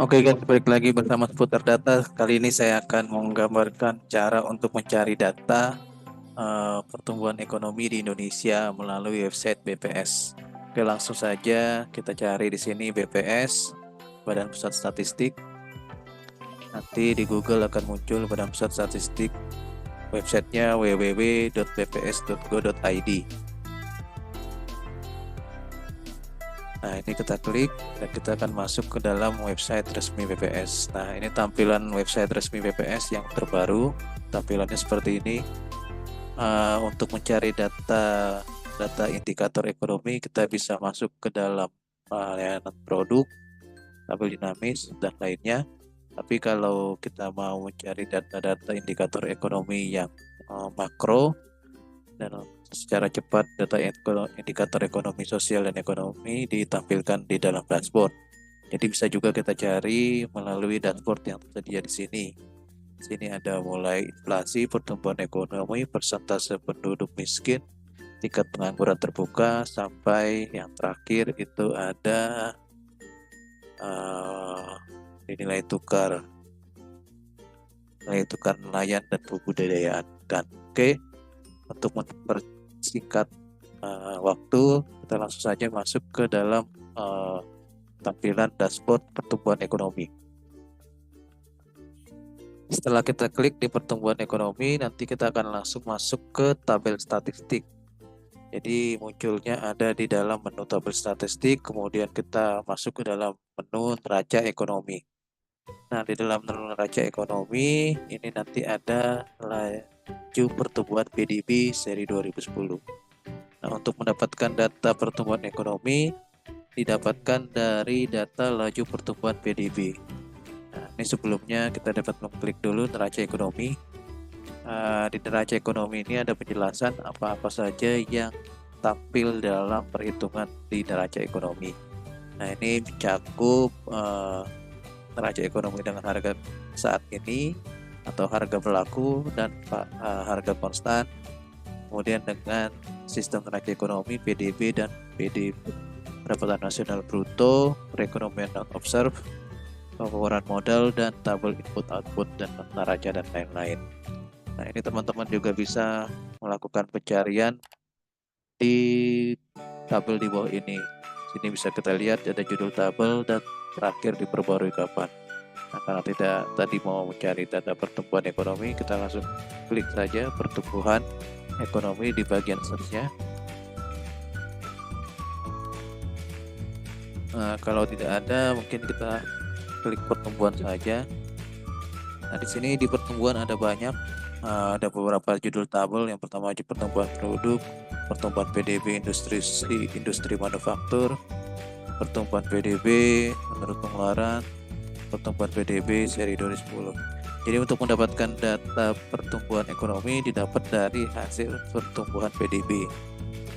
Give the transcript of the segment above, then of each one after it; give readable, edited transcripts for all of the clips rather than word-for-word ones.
Oke guys, balik lagi bersama seputar data. Kali ini saya akan menggambarkan cara untuk mencari data pertumbuhan ekonomi di Indonesia melalui website BPS. Oke, langsung saja kita cari di sini BPS, Badan Pusat Statistik. Nanti di Google akan muncul Badan Pusat Statistik, websitenya www.bps.go.id. Nah, ini kita klik dan kita akan masuk ke dalam website resmi BPS. Nah, ini tampilan website resmi BPS yang terbaru. Tampilannya seperti ini. Untuk mencari data indikator ekonomi, kita bisa masuk ke dalam layanan produk, tabel dinamis, dan lainnya. Tapi kalau kita mau mencari data-data indikator ekonomi yang makro, dan secara cepat data indikator ekonomi sosial dan ekonomi ditampilkan di dalam dashboard. Jadi bisa juga kita cari melalui dashboard yang tersedia di sini. Di sini ada mulai inflasi, pertumbuhan ekonomi, persentase penduduk miskin, tingkat pengangguran terbuka, sampai yang terakhir itu ada uh, nilai tukar nelayan dan kebudayaan. Dan oke, untuk mempersingkat waktu, kita langsung saja masuk ke dalam tampilan dashboard pertumbuhan ekonomi. Setelah kita klik di pertumbuhan ekonomi, nanti kita akan langsung masuk ke tabel statistik. Jadi munculnya ada di dalam menu tabel statistik, kemudian kita masuk ke dalam menu neraca ekonomi. Nah, di dalam menu neraca ekonomi, ini nanti ada laju pertumbuhan PDB seri 2010. Nah, untuk mendapatkan data pertumbuhan ekonomi, didapatkan dari data laju pertumbuhan PDB. Nah, ini sebelumnya kita dapat mengklik dulu neraca ekonomi. Di neraca ekonomi ini ada penjelasan apa-apa saja yang tampil dalam perhitungan di neraca ekonomi. Nah, ini mencakup neraca ekonomi dengan harga saat ini atau harga berlaku dan harga konstan. Kemudian dengan sistem neraca ekonomi PDB dan PDB, pendapatan nasional bruto, perekonomian non observe, pengeluaran modal, dan tabel input output dan neraca dan lain-lain. Nah, ini teman-teman juga bisa melakukan pencarian di tabel di bawah ini. Sini bisa kita lihat ada judul tabel dan terakhir diperbarui kapan. Nah, karena tidak tadi mau mencari data pertumbuhan ekonomi, kita langsung klik saja pertumbuhan ekonomi di bagian seterusnya. Nah, kalau tidak ada, mungkin kita klik pertumbuhan saja. Nah, di sini di pertumbuhan ada banyak, ada beberapa judul tabel. Yang pertama pertumbuhan penduduk, pertumbuhan PDB industri manufaktur, pertumbuhan PDB menurut pengeluaran, pertumbuhan PDB seri 2010. Jadi untuk mendapatkan data pertumbuhan ekonomi didapat dari hasil pertumbuhan PDB.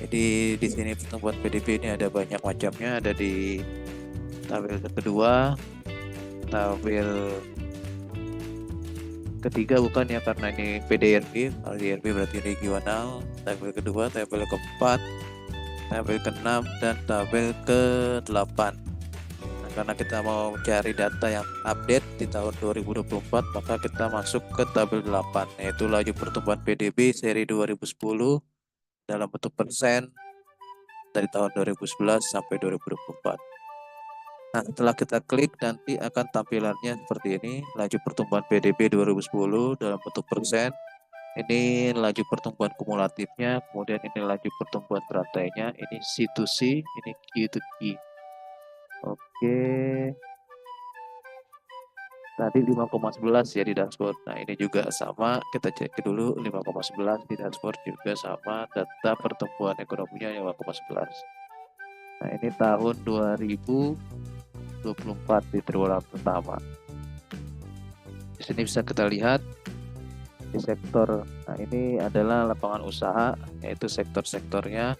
Jadi di sini pertumbuhan PDB ini ada banyak macamnya, ada di tabel kedua, tabel ketiga bukan ya karena ini PDNB, kalau DNB berarti regional, tabel kedua, tabel keempat, tabel ke-6, dan tabel ke-8. Nah, karena kita mau mencari data yang update di tahun 2024, maka kita masuk ke tabel 8, yaitu laju pertumbuhan PDB seri 2010 dalam bentuk persen dari tahun 2011 sampai 2024. Nah, setelah kita klik nanti akan tampilannya seperti ini, laju pertumbuhan PDB 2010 dalam bentuk persen. Ini laju pertumbuhan kumulatifnya, kemudian ini laju pertumbuhan berantainya, ini C to C, ini Q to Q. Oke, tadi 5,11 ya di dashboard. Nah, ini juga sama, kita cek dulu 5,11 di dashboard juga sama, data pertumbuhan ekonominya 5,11. Nah, ini tahun 2024 di triwulan pertama. Di sini bisa kita lihat di sektor, nah ini adalah lapangan usaha, yaitu sektor-sektornya.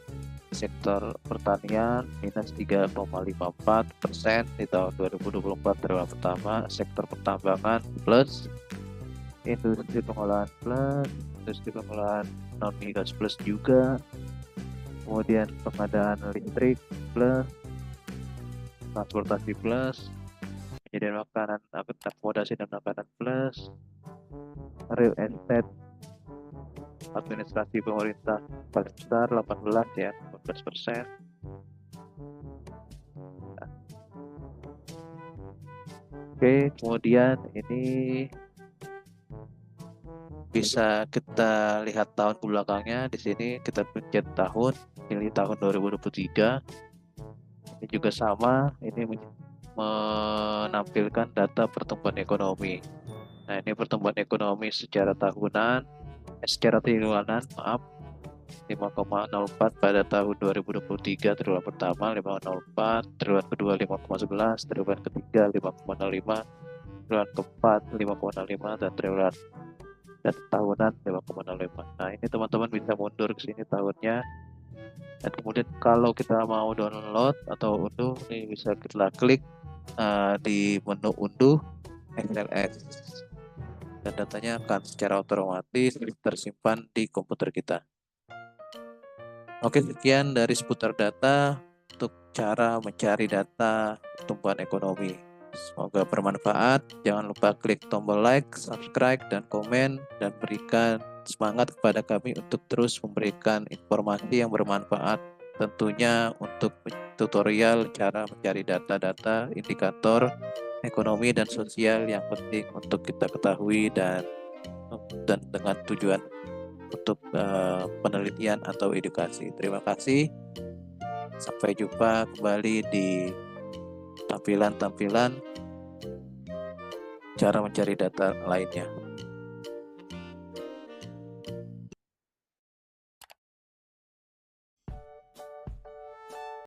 Sektor pertanian minus 3,54% di tahun 2024 triwulan pertama. Sektor pertambangan plus, industri pengolahan plus, industri pengolahan non migas plus juga. Kemudian pengadaan listrik plus, transportasi plus, dan makanan, akomodasi dan makanan plus, real estate, administrasi pemerintah paling besar 18 ya, 14%. Oke, kemudian ini bisa kita lihat tahun belakangnya. Di sini kita pencet tahun, ini tahun 2023. Ini juga sama, ini menampilkan data pertumbuhan ekonomi. Nah, ini pertumbuhan ekonomi secara tahunan, secara triwulan, maaf, 5,04 pada tahun 2023, triwulan pertama 5,04, triwulan kedua 5,11, triwulan ketiga 5,05, triwulan keempat 5,05, dan triwulan dan tahunan 5,05. Nah, ini teman-teman bisa mundur ke sini tahunnya. Dan kemudian kalau kita mau download atau unduh, ini bisa kita klik di menu unduh XLS. Dan datanya akan secara otomatis tersimpan di komputer kita. Oke, sekian dari seputar data untuk cara mencari data pertumbuhan ekonomi. Semoga bermanfaat. Jangan lupa klik tombol like, subscribe, dan komen, dan berikan semangat kepada kami untuk terus memberikan informasi yang bermanfaat. Tentunya untuk tutorial cara mencari data-data indikator ekonomi dan sosial yang penting untuk kita ketahui dan dengan tujuan untuk penelitian atau edukasi. Terima kasih. Sampai jumpa kembali di tampilan-tampilan cara mencari data lainnya.